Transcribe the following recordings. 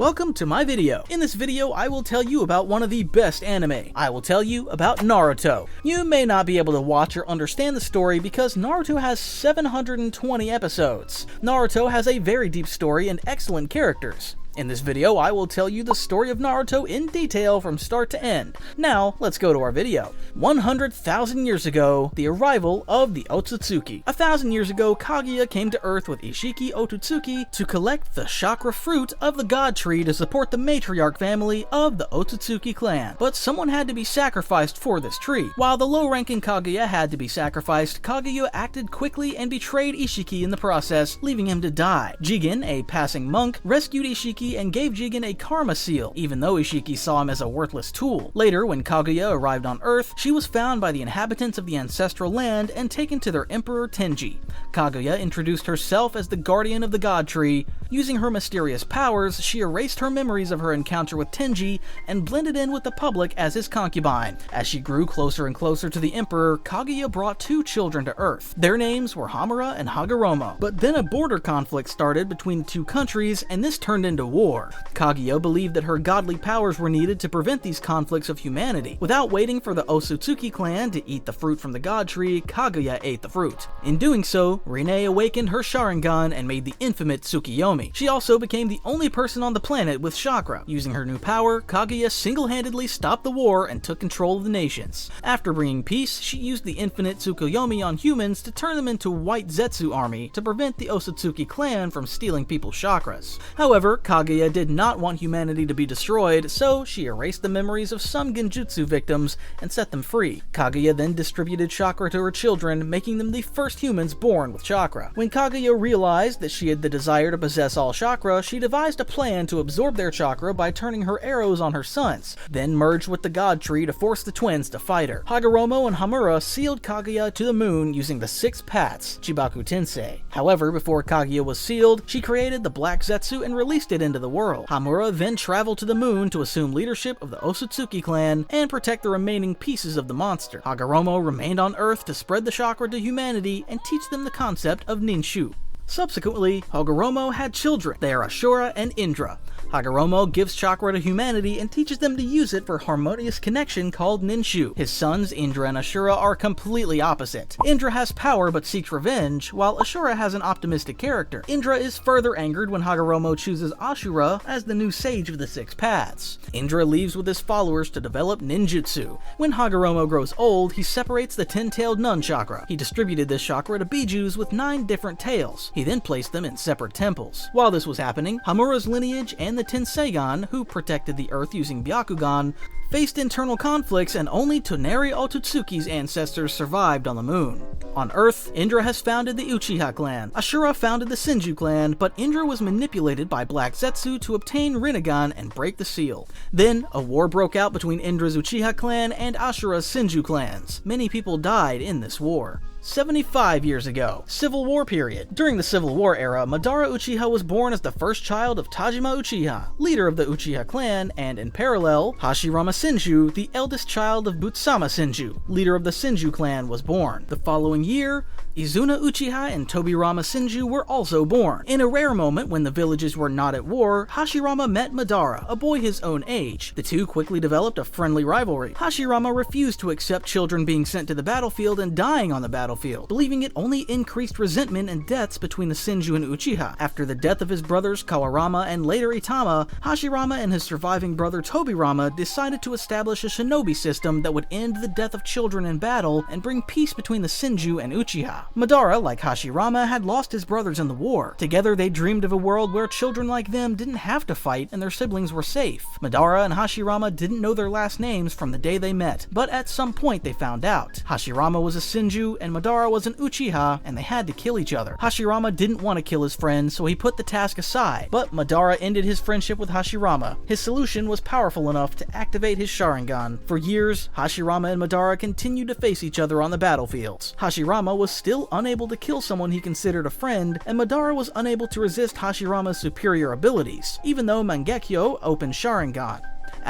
Welcome to my video. In this video, I will tell you about one of the best anime. I will tell you about Naruto. You may not be able to watch or understand the story because Naruto has 720 episodes. Naruto has a very deep story and excellent characters. In this video, I will tell you the story of Naruto in detail from start to end. Now, let's go to our video. 100,000 years ago, the arrival of the Otutsuki. 1,000 years ago, Kaguya came to Earth with Ishiki Otutsuki to collect the chakra fruit of the god tree to support the matriarch family of the Otsutsuki clan. But someone had to be sacrificed for this tree. While the low-ranking Kaguya had to be sacrificed, Kaguya acted quickly and betrayed Ishiki in the process, leaving him to die. Jigen, a passing monk, rescued Ishiki and gave Jigen a karma seal, even though Ishiki saw him as a worthless tool. Later, when Kaguya arrived on Earth, she was found by the inhabitants of the ancestral land and taken to their emperor Tenji. Kaguya introduced herself as the guardian of the god tree. Using her mysterious powers, she erased her memories of her encounter with Tenji and blended in with the public as his concubine. As she grew closer and closer to the emperor, Kaguya brought two children to Earth. Their names were Hamura and Hagoromo. But then a border conflict started between the two countries, and this turned into war. Kaguya believed that her godly powers were needed to prevent these conflicts of humanity. Without waiting for the Otsutsuki clan to eat the fruit from the god tree, Kaguya ate the fruit. In doing so, Rinne awakened her Sharingan and made the infamous Tsukiyomi. She also became the only person on the planet with chakra. Using her new power, Kaguya single-handedly stopped the war and took control of the nations. After bringing peace, she used the infinite Tsukuyomi on humans to turn them into White Zetsu army to prevent the Otsutsuki clan from stealing people's chakras. However, Kaguya did not want humanity to be destroyed, so she erased the memories of some genjutsu victims and set them free. Kaguya then distributed chakra to her children, making them the first humans born with chakra. When Kaguya realized that she had the desire to possess all chakra, she devised a plan to absorb their chakra by turning her arrows on her sons, then merged with the god tree to force the twins to fight her. Hagoromo and Hamura sealed Kaguya to the moon using the 6 pats, Chibaku Tensei. However, before Kaguya was sealed, she created the Black Zetsu and released it into the world. Hamura then traveled to the moon to assume leadership of the Otsutsuki clan and protect the remaining pieces of the monster. Hagoromo remained on Earth to spread the chakra to humanity and teach them the concept of ninshu. Subsequently, Hagoromo had children. They are Ashura and Indra. Hagoromo gives chakra to humanity and teaches them to use it for harmonious connection called ninshu. His sons, Indra and Ashura, are completely opposite. Indra has power but seeks revenge, while Ashura has an optimistic character. Indra is further angered when Hagoromo chooses Ashura as the new sage of the 6 paths. Indra leaves with his followers to develop ninjutsu. When Hagoromo grows old, he separates the 10-tailed nun chakra. He distributed this chakra to bijus with 9 different tails. He then placed them in separate temples. While this was happening, Hamura's lineage and the Tenseigan, who protected the Earth using Byakugan, faced internal conflicts, and only Toneri Otutsuki's ancestors survived on the moon. On Earth, Indra has founded the Uchiha clan. Ashura founded the Senju clan, but Indra was manipulated by Black Zetsu to obtain Rinnegan and break the seal. Then, a war broke out between Indra's Uchiha clan and Ashura's Senju clans. Many people died in this war. 75 years ago, Civil War period. During the Civil War era, Madara Uchiha was born as the first child of Tajima Uchiha, leader of the Uchiha clan, and in parallel, Hashirama Senju, the eldest child of Butsama Senju, leader of the Senju clan, was born. The following year, Izuna Uchiha and Tobirama Senju were also born. In a rare moment when the villages were not at war, Hashirama met Madara, a boy his own age. The two quickly developed a friendly rivalry. Hashirama refused to accept children being sent to the battlefield and dying on the battlefield, believing it only increased resentment and deaths between the Senju and Uchiha. After the death of his brothers Kawarama and later Itama, Hashirama and his surviving brother Tobirama decided to establish a shinobi system that would end the death of children in battle and bring peace between the Senju and Uchiha. Madara, like Hashirama, had lost his brothers in the war. Together they dreamed of a world where children like them didn't have to fight and their siblings were safe. Madara and Hashirama didn't know their last names from the day they met, but at some point they found out. Hashirama was a Senju and Madara was an Uchiha, and they had to kill each other. Hashirama didn't want to kill his friend, so he put the task aside, but Madara ended his friendship with Hashirama. His solution was powerful enough to activate his Sharingan. For years, Hashirama and Madara continued to face each other on the battlefields. Hashirama was still unable to kill someone he considered a friend, and Madara was unable to resist Hashirama's superior abilities, even though Mangekyo opened Sharingan.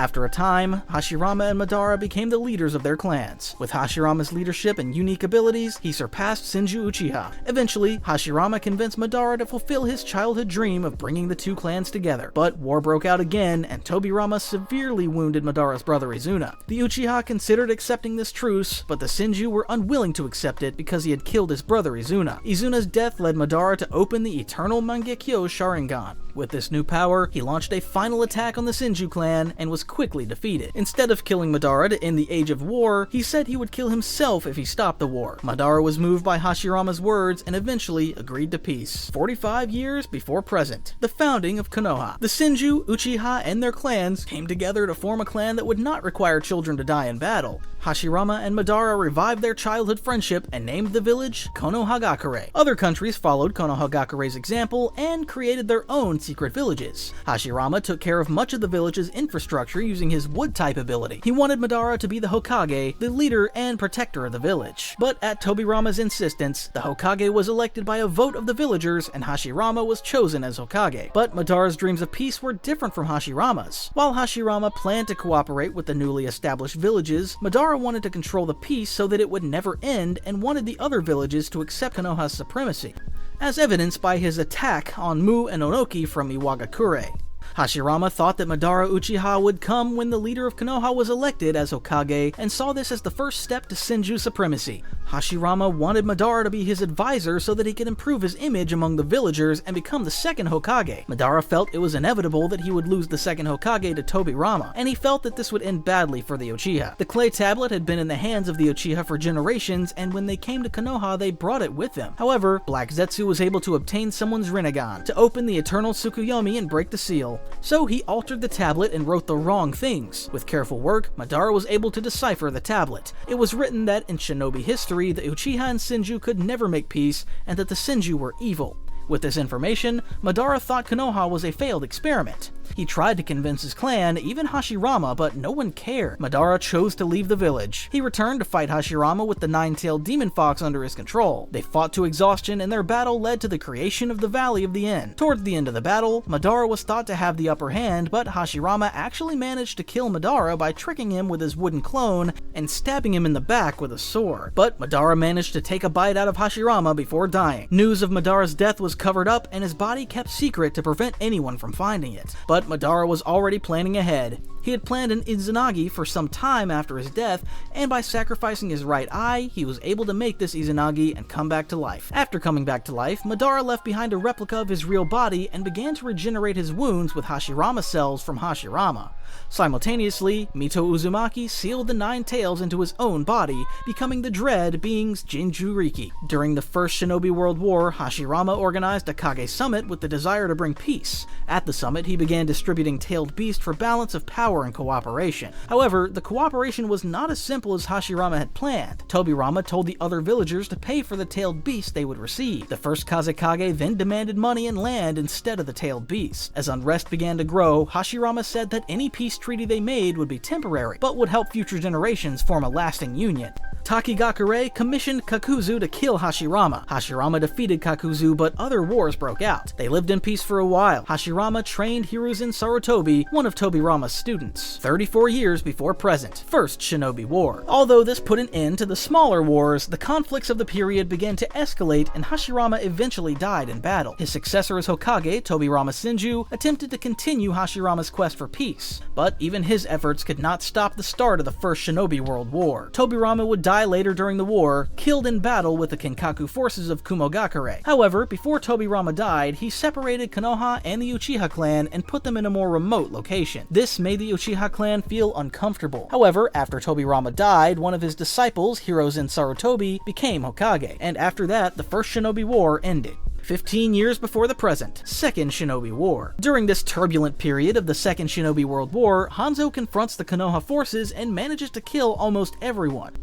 After a time, Hashirama and Madara became the leaders of their clans. With Hashirama's leadership and unique abilities, he surpassed Senju Uchiha. Eventually, Hashirama convinced Madara to fulfill his childhood dream of bringing the two clans together. But war broke out again, and Tobirama severely wounded Madara's brother Izuna. The Uchiha considered accepting this truce, but the Senju were unwilling to accept it because he had killed his brother Izuna. Izuna's death led Madara to open the Eternal Mangekyo Sharingan. With this new power, he launched a final attack on the Senju clan and was quickly defeated. Instead of killing Madara to end the age of war, he said he would kill himself if he stopped the war. Madara was moved by Hashirama's words and eventually agreed to peace. 45 years before present, the founding of Konoha. The Senju, Uchiha, and their clans came together to form a clan that would not require children to die in battle. Hashirama and Madara revived their childhood friendship and named the village Konohagakure. Other countries followed Konohagakure's example and created their own secret villages. Hashirama took care of much of the village's infrastructure using his wood-type ability. He wanted Madara to be the Hokage, the leader and protector of the village. But at Tobirama's insistence, the Hokage was elected by a vote of the villagers and Hashirama was chosen as Hokage. But Madara's dreams of peace were different from Hashirama's. While Hashirama planned to cooperate with the newly established villages, Madara wanted to control the peace so that it would never end and wanted the other villages to accept Konoha's supremacy, as evidenced by his attack on Mu and Onoki from Iwagakure. Hashirama thought that Madara Uchiha would come when the leader of Konoha was elected as Hokage and saw this as the first step to Senju supremacy. Hashirama wanted Madara to be his advisor so that he could improve his image among the villagers and become the second Hokage. Madara felt it was inevitable that he would lose the second Hokage to Tobirama, and he felt that this would end badly for the Uchiha. The clay tablet had been in the hands of the Uchiha for generations, and when they came to Konoha, they brought it with them. However, Black Zetsu was able to obtain someone's Rinnegan to open the Eternal Tsukuyomi and break the seal. So he altered the tablet and wrote the wrong things. With careful work, Madara was able to decipher the tablet. It was written that in Shinobi history, the Uchiha and Senju could never make peace, and that the Senju were evil. With this information, Madara thought Konoha was a failed experiment. He tried to convince his clan, even Hashirama, but no one cared. Madara chose to leave the village. He returned to fight Hashirama with the nine-tailed demon fox under his control. They fought to exhaustion and their battle led to the creation of the Valley of the End. Towards the end of the battle, Madara was thought to have the upper hand, but Hashirama actually managed to kill Madara by tricking him with his wooden clone and stabbing him in the back with a sword. But Madara managed to take a bite out of Hashirama before dying. News of Madara's death was covered up and his body kept secret to prevent anyone from finding it. But Madara was already planning ahead. He had planned an Izanagi for some time after his death, and by sacrificing his right eye, he was able to make this Izanagi and come back to life. After coming back to life, Madara left behind a replica of his real body and began to regenerate his wounds with Hashirama cells from Hashirama. Simultaneously, Mito Uzumaki sealed the nine tails into his own body, becoming the dread beings Jinchuriki. During the First Shinobi World War, Hashirama organized a Kage Summit with the desire to bring peace. At the summit, he began distributing tailed beasts for balance of power and cooperation. However, the cooperation was not as simple as Hashirama had planned. Tobirama told the other villagers to pay for the tailed beasts they would receive. The first Kazekage then demanded money and land instead of the tailed beasts. As unrest began to grow, Hashirama said that any peace treaty they made would be temporary, but would help future generations form a lasting union. Takigakure commissioned Kakuzu to kill Hashirama. Hashirama defeated Kakuzu, but other wars broke out. They lived in peace for a while. Hashirama trained Hiruzen Sarutobi, one of Tobirama's students. 34 years before present, First Shinobi War. Although this put an end to the smaller wars, the conflicts of the period began to escalate and Hashirama eventually died in battle. His successor as Hokage, Tobirama Senju, attempted to continue Hashirama's quest for peace, but even his efforts could not stop the start of the First Shinobi World War. Tobirama would die later during the war, killed in battle with the Kenkaku forces of Kumogakure. However, before Tobirama died, he separated Konoha and the Uchiha clan and put them in a more remote location. This made the Uchiha clan feel uncomfortable. However, after Tobirama died, one of his disciples, Hiruzen Sarutobi, became Hokage, and after that, the First Shinobi War ended. 15 years before the present, Second Shinobi War. During this turbulent period of the Second Shinobi World War, Hanzo confronts the Konoha forces and manages to kill almost everyone.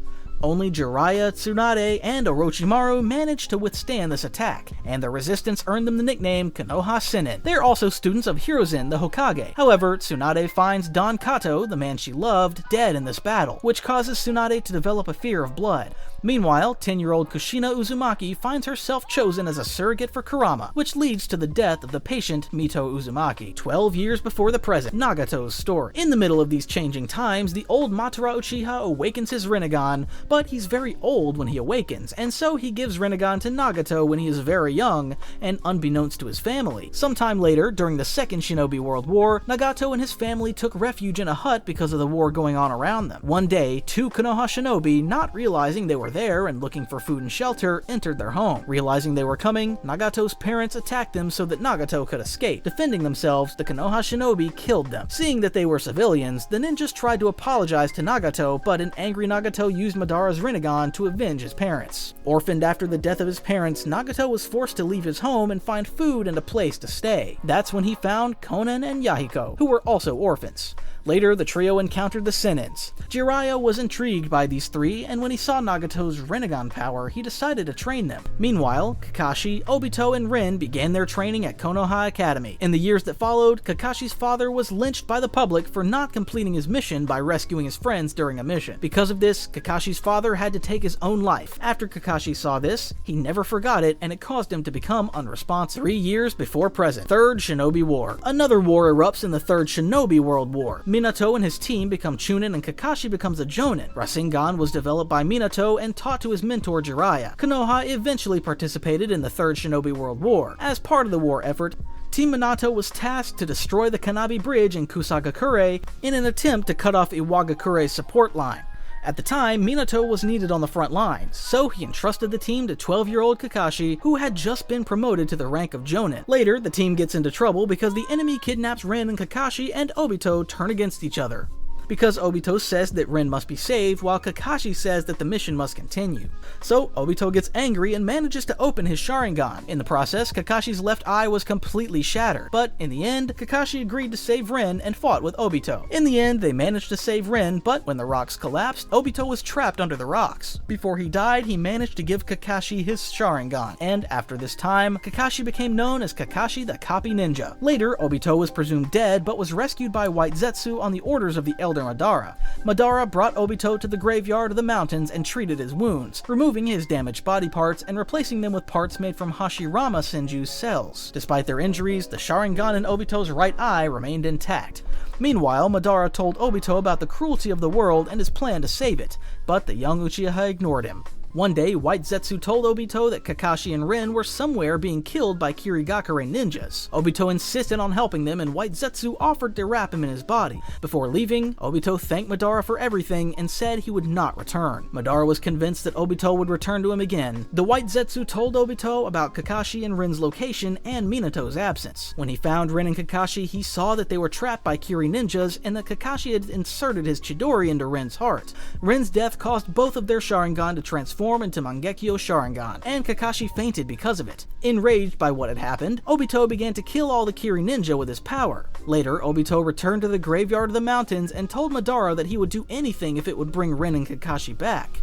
Only Jiraiya, Tsunade, and Orochimaru managed to withstand this attack, and their resistance earned them the nickname Konoha Sennin. They are also students of Hiruzen, the Hokage. However, Tsunade finds Don Kato, the man she loved, dead in this battle, which causes Tsunade to develop a fear of blood. Meanwhile, 10-year-old Kushina Uzumaki finds herself chosen as a surrogate for Kurama, which leads to the death of the patient Mito Uzumaki, 12 years before the present, Nagato's story. In the middle of these changing times, the old Madara Uchiha awakens his Rinnegan, but he's very old when he awakens, and so he gives Rinnegan to Nagato when he is very young, and unbeknownst to his family. Sometime later, during the Second Shinobi World War, Nagato and his family took refuge in a hut because of the war going on around them. One day, 2 Konoha shinobi, not realizing they were there and looking for food and shelter, entered their home. Realizing they were coming, Nagato's parents attacked them so that Nagato could escape. Defending themselves, the Konoha shinobi killed them. Seeing that they were civilians, the ninjas tried to apologize to Nagato, but an angry Nagato used Madara's Rinnegan to avenge his parents. Orphaned after the death of his parents, Nagato was forced to leave his home and find food and a place to stay. That's when he found Konan and Yahiko, who were also orphans. Later, the trio encountered the Senins. Jiraiya was intrigued by these three, and when he saw Nagato's Rinnegan power, he decided to train them. Meanwhile, Kakashi, Obito, and Rin began their training at Konoha Academy. In the years that followed, Kakashi's father was lynched by the public for not completing his mission by rescuing his friends during a mission. Because of this, Kakashi's father had to take his own life. After Kakashi saw this, he never forgot it, and it caused him to become unresponsive. 3 years before present. Third Shinobi War. Another war erupts in the Third Shinobi World War. Minato and his team become Chunin and Kakashi becomes a Jonin. Rasengan was developed by Minato and taught to his mentor Jiraiya. Konoha eventually participated in the Third Shinobi World War. As part of the war effort, Team Minato was tasked to destroy the Kanabi Bridge in Kusagakure in an attempt to cut off Iwagakure's support line. At the time, Minato was needed on the front lines, so he entrusted the team to 12-year-old Kakashi, who had just been promoted to the rank of Jonin. Later, the team gets into trouble because the enemy kidnaps Rin and Kakashi, and Obito turn against each other. Because Obito says that Rin must be saved, while Kakashi says that the mission must continue. So Obito gets angry and manages to open his Sharingan. In the process, Kakashi's left eye was completely shattered, but in the end, Kakashi agreed to save Rin and fought with Obito. In the end, they managed to save Rin, but when the rocks collapsed, Obito was trapped under the rocks. Before he died, he managed to give Kakashi his Sharingan, and after this time, Kakashi became known as Kakashi the Copy Ninja. Later, Obito was presumed dead, but was rescued by White Zetsu on the orders of the Elder Madara. Madara brought Obito to the graveyard of the mountains and treated his wounds, removing his damaged body parts and replacing them with parts made from Hashirama Senju's cells. Despite their injuries, the Sharingan in Obito's right eye remained intact. Meanwhile, Madara told Obito about the cruelty of the world and his plan to save it, but the young Uchiha ignored him. One day, White Zetsu told Obito that Kakashi and Rin were somewhere being killed by Kirigakure ninjas. Obito insisted on helping them, and White Zetsu offered to wrap him in his body. Before leaving, Obito thanked Madara for everything and said he would not return. Madara was convinced that Obito would return to him again. The White Zetsu told Obito about Kakashi and Rin's location and Minato's absence. When he found Rin and Kakashi, he saw that they were trapped by Kiri ninjas and that Kakashi had inserted his Chidori into Rin's heart. Rin's death caused both of their Sharingan to transform into Mangekyo Sharingan, and Kakashi fainted because of it. Enraged by what had happened, Obito began to kill all the Kiri ninja with his power. Later, Obito returned to the graveyard of the mountains and told Madara that he would do anything if it would bring Rin and Kakashi back.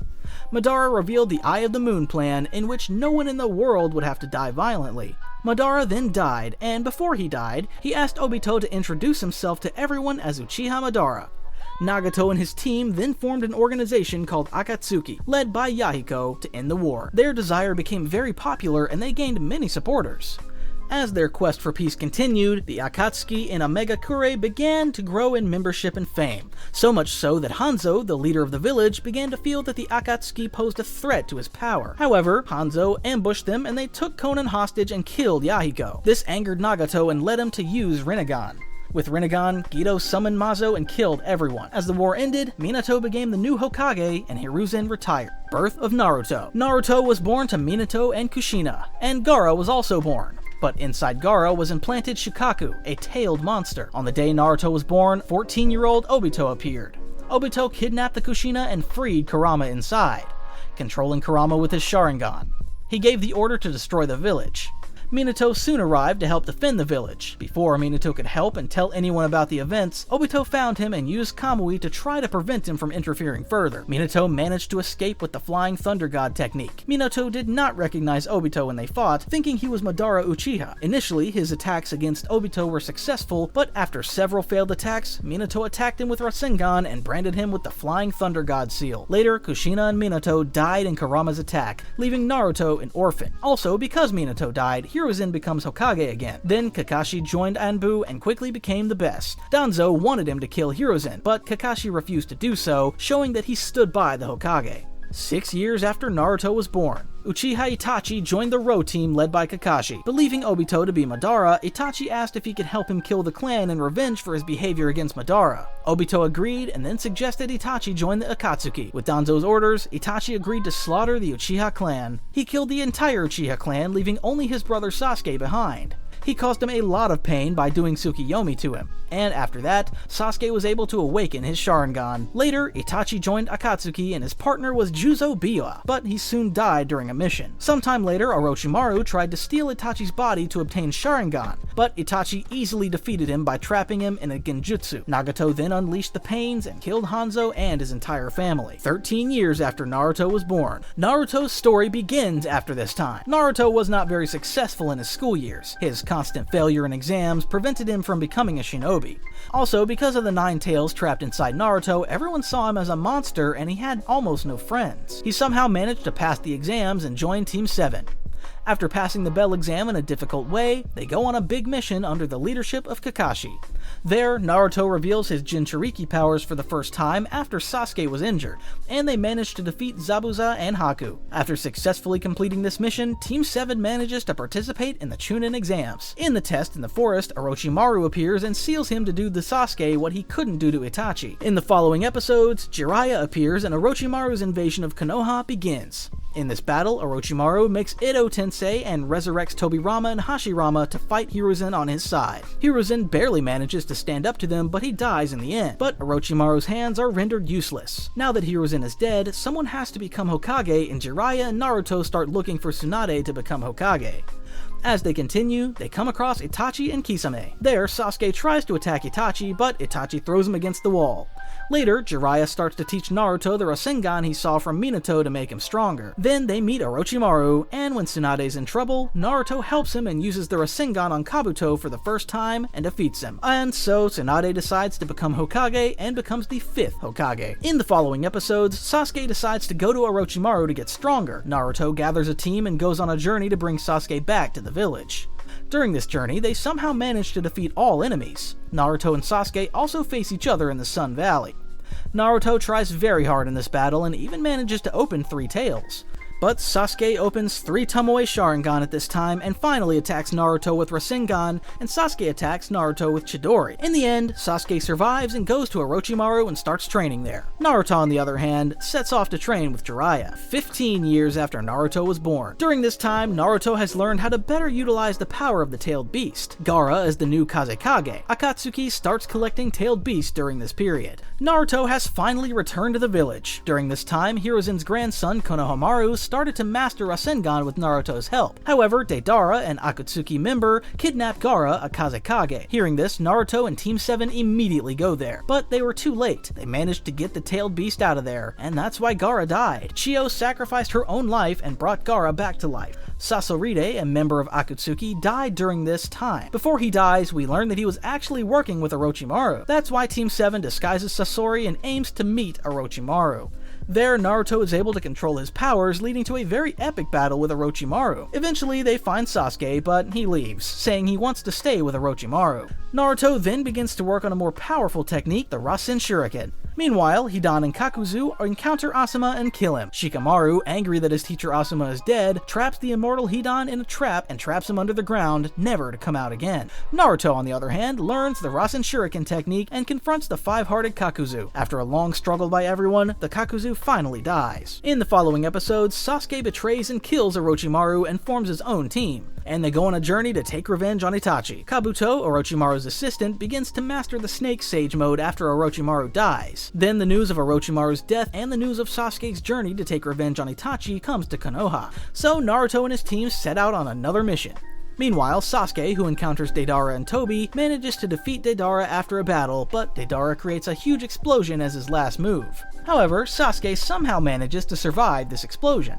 Madara revealed the Eye of the Moon plan, in which no one in the world would have to die violently. Madara then died, and before he died, he asked Obito to introduce himself to everyone as Uchiha Madara. Nagato and his team then formed an organization called Akatsuki, led by Yahiko, to end the war. Their desire became very popular and they gained many supporters. As their quest for peace continued, the Akatsuki in Omegakure began to grow in membership and fame, so much so that Hanzo, the leader of the village, began to feel that the Akatsuki posed a threat to his power. However, Hanzo ambushed them and they took Konan hostage and killed Yahiko. This angered Nagato and led him to use Rinnegan. With Rinnegan, Geto summoned Mazo and killed everyone. As the war ended, Minato became the new Hokage and Hiruzen retired. Birth of Naruto. Naruto was born to Minato and Kushina, and Gaara was also born. But inside Gaara was implanted Shukaku, a tailed monster. On the day Naruto was born, 14-year-old Obito appeared. Obito kidnapped the Kushina and freed Kurama inside, controlling Kurama with his Sharingan. He gave the order to destroy the village. Minato soon arrived to help defend the village. Before Minato could help and tell anyone about the events, Obito found him and used Kamui to try to prevent him from interfering further. Minato managed to escape with the Flying Thunder God technique. Minato did not recognize Obito when they fought, thinking he was Madara Uchiha. Initially, his attacks against Obito were successful, but after several failed attacks, Minato attacked him with Rasengan and branded him with the Flying Thunder God seal. Later, Kushina and Minato died in Kurama's attack, leaving Naruto an orphan. Also, because Minato died, Hiruzen becomes Hokage again. Then Kakashi joined Anbu and quickly became the best. Danzo wanted him to kill Hiruzen, but Kakashi refused to do so, showing that he stood by the Hokage. 6 years after Naruto was born, Uchiha Itachi joined the Row team led by Kakashi. Believing Obito to be Madara, Itachi asked if he could help him kill the clan in revenge for his behavior against Madara. Obito agreed and then suggested Itachi join the Akatsuki. With Danzo's orders, Itachi agreed to slaughter the Uchiha clan. He killed the entire Uchiha clan, leaving only his brother Sasuke behind. He caused him a lot of pain by doing Tsukiyomi to him, and after that, Sasuke was able to awaken his Sharingan. Later, Itachi joined Akatsuki and his partner was Juzo Biwa, but he soon died during a mission. Sometime later, Orochimaru tried to steal Itachi's body to obtain Sharingan, but Itachi easily defeated him by trapping him in a genjutsu. Nagato then unleashed the pains and killed Hanzo and his entire family. 13 years after Naruto was born, Naruto's story begins after this time. Naruto was not very successful in his school years. His constant failure in exams prevented him from becoming a shinobi. Also, because of the 9 tails trapped inside Naruto, everyone saw him as a monster and he had almost no friends. He somehow managed to pass the exams and join Team 7. After passing the Bell exam in a difficult way, they go on a big mission under the leadership of Kakashi. There, Naruto reveals his Jinchuriki powers for the first time after Sasuke was injured, and they manage to defeat Zabuza and Haku. After successfully completing this mission, Team 7 manages to participate in the Chunin exams. In the test in the forest, Orochimaru appears and seals him to do to Sasuke what he couldn't do to Itachi. In the following episodes, Jiraiya appears and Orochimaru's invasion of Konoha begins. In this battle, Orochimaru makes Edo Tensei and resurrects Tobirama and Hashirama to fight Hiruzen on his side. Hiruzen barely manages to stand up to them, but he dies in the end. But Orochimaru's hands are rendered useless. Now that Hiruzen is dead, someone has to become Hokage, and Jiraiya and Naruto start looking for Tsunade to become Hokage. As they continue, they come across Itachi and Kisame. There, Sasuke tries to attack Itachi, but Itachi throws him against the wall. Later, Jiraiya starts to teach Naruto the Rasengan he saw from Minato to make him stronger. Then they meet Orochimaru, and when Tsunade's in trouble, Naruto helps him and uses the Rasengan on Kabuto for the first time and defeats him. And so Tsunade decides to become Hokage and becomes the 5th Hokage. In the following episodes, Sasuke decides to go to Orochimaru to get stronger. Naruto gathers a team and goes on a journey to bring Sasuke back to the village. During this journey, they somehow manage to defeat all enemies. Naruto and Sasuke also face each other in the Sun Valley. Naruto tries very hard in this battle and even manages to open 3 tails. But Sasuke opens 3 Tomoe Sharingan at this time and finally attacks Naruto with Rasengan, and Sasuke attacks Naruto with Chidori. In the end, Sasuke survives and goes to Orochimaru and starts training there. Naruto, on the other hand, sets off to train with Jiraiya, 15 years after Naruto was born. During this time, Naruto has learned how to better utilize the power of the Tailed Beast. Gaara is the new Kazekage. Akatsuki starts collecting Tailed Beasts during this period. Naruto has finally returned to the village. During this time, Hiruzen's grandson Konohamaru started to master Rasengan with Naruto's help. However, Deidara, an Akatsuki member, kidnapped Gaara, a Kazekage. Hearing this, Naruto and Team 7 immediately go there, but they were too late. They managed to get the Tailed Beast out of there, and that's why Gaara died. Chio sacrificed her own life and brought Gaara back to life. Sasoride, a member of Akatsuki, died during this time. Before he dies, we learn that he was actually working with Orochimaru. That's why Team 7 disguises Sasori and aims to meet Orochimaru. There, Naruto is able to control his powers, leading to a very epic battle with Orochimaru. Eventually, they find Sasuke, but he leaves, saying he wants to stay with Orochimaru. Naruto then begins to work on a more powerful technique, the Rasen Shuriken. Meanwhile, Hidan and Kakuzu encounter Asuma and kill him. Shikamaru, angry that his teacher Asuma is dead, traps the immortal Hidan in a trap and traps him under the ground, never to come out again. Naruto, on the other hand, learns the Rasen Shuriken technique and confronts the 5-hearted Kakuzu. After a long struggle by everyone, the Kakuzu finally dies. In the following episodes, Sasuke betrays and kills Orochimaru and forms his own team, and they go on a journey to take revenge on Itachi. Kabuto, Orochimaru's assistant, begins to master the Snake Sage mode after Orochimaru dies. Then the news of Orochimaru's death and the news of Sasuke's journey to take revenge on Itachi comes to Konoha, so Naruto and his team set out on another mission. Meanwhile, Sasuke, who encounters Deidara and Tobi, manages to defeat Deidara after a battle, but Deidara creates a huge explosion as his last move. However, Sasuke somehow manages to survive this explosion.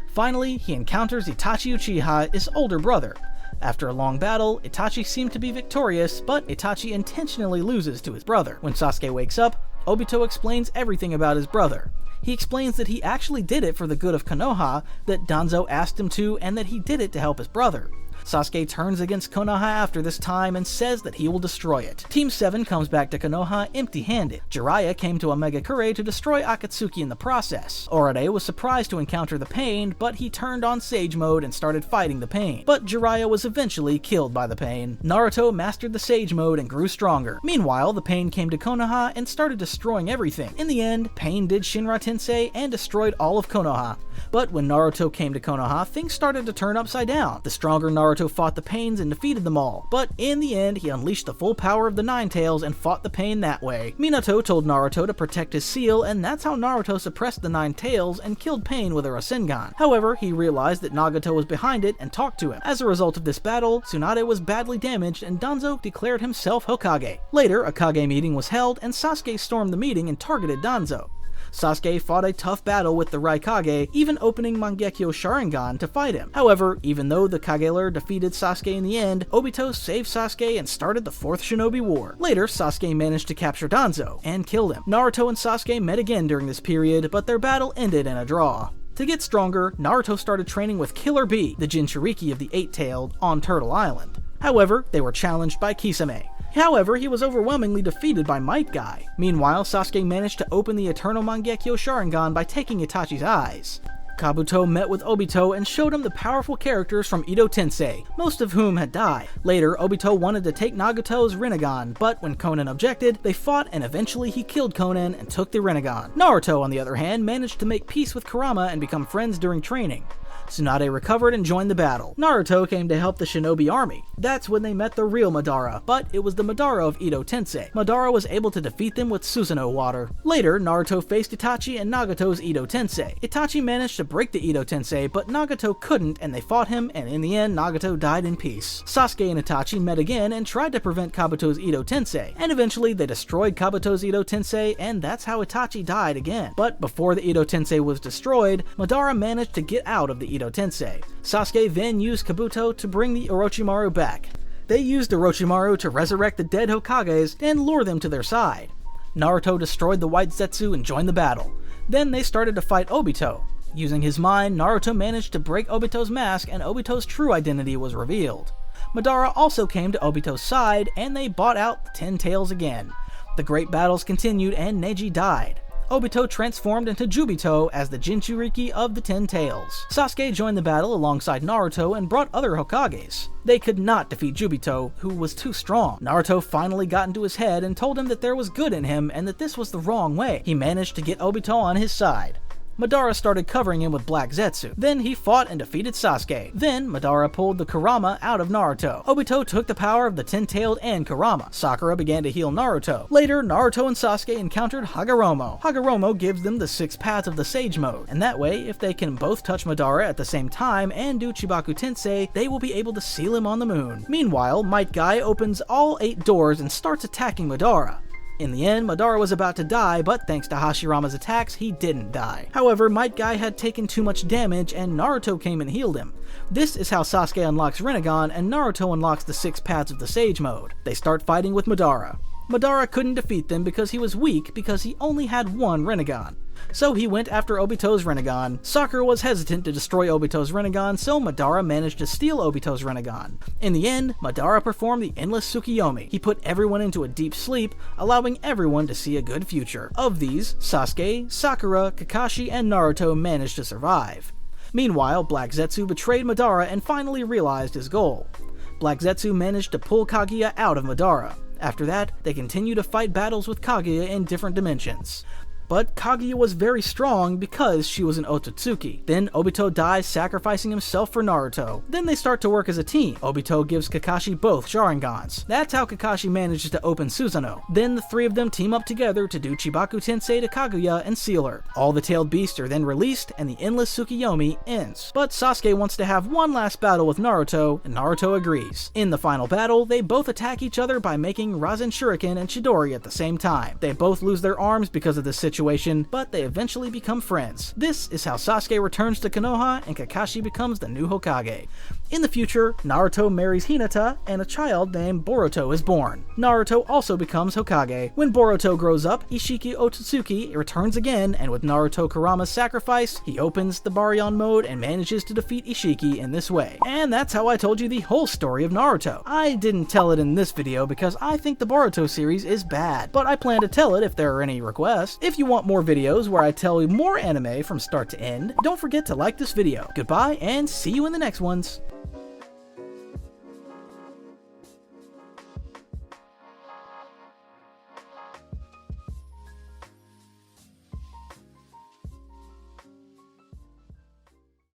Finally, he encounters Itachi Uchiha, his older brother. After a long battle, Itachi seemed to be victorious, but Itachi intentionally loses to his brother. When Sasuke wakes up, Obito explains everything about his brother. He explains that he actually did it for the good of Konoha, that Danzo asked him to, and that he did it to help his brother. Sasuke turns against Konoha after this time and says that he will destroy it. Team 7 comes back to Konoha empty-handed. Jiraiya came to Omegakure to destroy Akatsuki in the process. Orade was surprised to encounter the Pain, but he turned on Sage Mode and started fighting the Pain. But Jiraiya was eventually killed by the Pain. Naruto mastered the Sage Mode and grew stronger. Meanwhile, the Pain came to Konoha and started destroying everything. In the end, Pain did Shinra Tensei and destroyed all of Konoha. But when Naruto came to Konoha, things started to turn upside down. The stronger Naruto fought the Pains and defeated them all, but in the end he unleashed the full power of the Nine Tails and fought the Pain that way. Minato told Naruto to protect his seal, and that's how Naruto suppressed the Nine Tails and killed Pain with a Rasengan. However, he realized that Nagato was behind it and talked to him. As a result of this battle, Tsunade was badly damaged and Danzo declared himself Hokage. Later, a Kage meeting was held and Sasuke stormed the meeting and targeted Danzo. Sasuke fought a tough battle with the Raikage, even opening Mangekyo Sharingan to fight him. However, even though the Kageler defeated Sasuke in the end, Obito saved Sasuke and started the 4th Shinobi War. Later, Sasuke managed to capture Danzo and killed him. Naruto and Sasuke met again during this period, but their battle ended in a draw. To get stronger, Naruto started training with Killer Bee, the Jinchuriki of the Eight-Tailed, on Turtle Island. However, they were challenged by Kisame. However, he was overwhelmingly defeated by Might Guy. Meanwhile, Sasuke managed to open the Eternal Mangekyo Sharingan by taking Itachi's eyes. Kabuto met with Obito and showed him the powerful characters from Edo Tensei, most of whom had died. Later, Obito wanted to take Nagato's Rinnegan, but when Konan objected, they fought and eventually he killed Konan and took the Rinnegan. Naruto, on the other hand, managed to make peace with Kurama and become friends during training. Tsunade recovered and joined the battle. Naruto came to help the Shinobi army. That's when they met the real Madara, but it was the Madara of Edo Tensei. Madara was able to defeat them with Susanoo water. Later, Naruto faced Itachi and Nagato's Edo Tensei. Itachi managed to break the Edo Tensei, but Nagato couldn't, and they fought him, and in the end, Nagato died in peace. Sasuke and Itachi met again and tried to prevent Kabuto's Edo Tensei, and eventually they destroyed Kabuto's Edo Tensei, and that's how Itachi died again. But before the Edo Tensei was destroyed, Madara managed to get out of the Edo Tensei. Sasuke then used Kabuto to bring the Orochimaru back. They used Orochimaru to resurrect the dead Hokages and lure them to their side. Naruto destroyed the White Zetsu and joined the battle. Then they started to fight Obito. Using his mind, Naruto managed to break Obito's mask and Obito's true identity was revealed. Madara also came to Obito's side and they bought out the Ten Tails again. The great battles continued and Neji died. Obito transformed into Jubito as the Jinchuriki of the Ten Tails. Sasuke joined the battle alongside Naruto and brought other Hokages. They could not defeat Jubito, who was too strong. Naruto finally got into his head and told him that there was good in him and that this was the wrong way. He managed to get Obito on his side. Madara started covering him with Black Zetsu. Then he fought and defeated Sasuke. Then Madara pulled the Kurama out of Naruto. Obito took the power of the Ten-Tailed and Kurama. Sakura began to heal Naruto. Later, Naruto and Sasuke encountered Hagoromo. Hagoromo gives them the 6 paths of the Sage Mode, and that way, if they can both touch Madara at the same time and do Chibaku Tensei, they will be able to seal him on the moon. Meanwhile, Might Guy opens all 8 doors and starts attacking Madara. In the end, Madara was about to die, but thanks to Hashirama's attacks, he didn't die. However, Might Guy had taken too much damage, and Naruto came and healed him. This is how Sasuke unlocks Rinnegan, and Naruto unlocks the 6 paths of the Sage Mode. They start fighting with Madara. Madara couldn't defeat them because he was weak because he only had 1 Rinnegan. So he went after Obito's Rinnegan. Sakura was hesitant to destroy Obito's Rinnegan, so Madara managed to steal Obito's Rinnegan. In the end, Madara performed the Endless Tsukiyomi. He put everyone into a deep sleep, allowing everyone to see a good future. Of these, Sasuke, Sakura, Kakashi, and Naruto managed to survive. Meanwhile, Black Zetsu betrayed Madara and finally realized his goal. Black Zetsu managed to pull Kaguya out of Madara. After that, they continued to fight battles with Kaguya in different dimensions. But Kaguya was very strong because she was an Otutsuki. Then Obito dies sacrificing himself for Naruto. Then they start to work as a team. Obito gives Kakashi both Sharingans. That's how Kakashi manages to open Susanoo. Then the three of them team up together to do Chibaku Tensei to Kaguya and seal her. All the tailed beasts are then released and the endless Tsukiyomi ends. But Sasuke wants to have one last battle with Naruto, and Naruto agrees. In the final battle, they both attack each other by making Rasen Shuriken and Chidori at the same time. They both lose their arms because of this situation, but they eventually become friends. This is how Sasuke returns to Konoha and Kakashi becomes the new Hokage. In the future, Naruto marries Hinata and a child named Boruto is born. Naruto also becomes Hokage. When Boruto grows up, Ishiki Otsutsuki returns again, and with Naruto Kurama's sacrifice, he opens the Baryon mode and manages to defeat Ishiki in this way. And that's how I told you the whole story of Naruto. I didn't tell it in this video because I think the Boruto series is bad, but I plan to tell it if there are any requests. If you want more videos where I tell you more anime from start to end, don't forget to like this video. Goodbye, and see you in the next ones.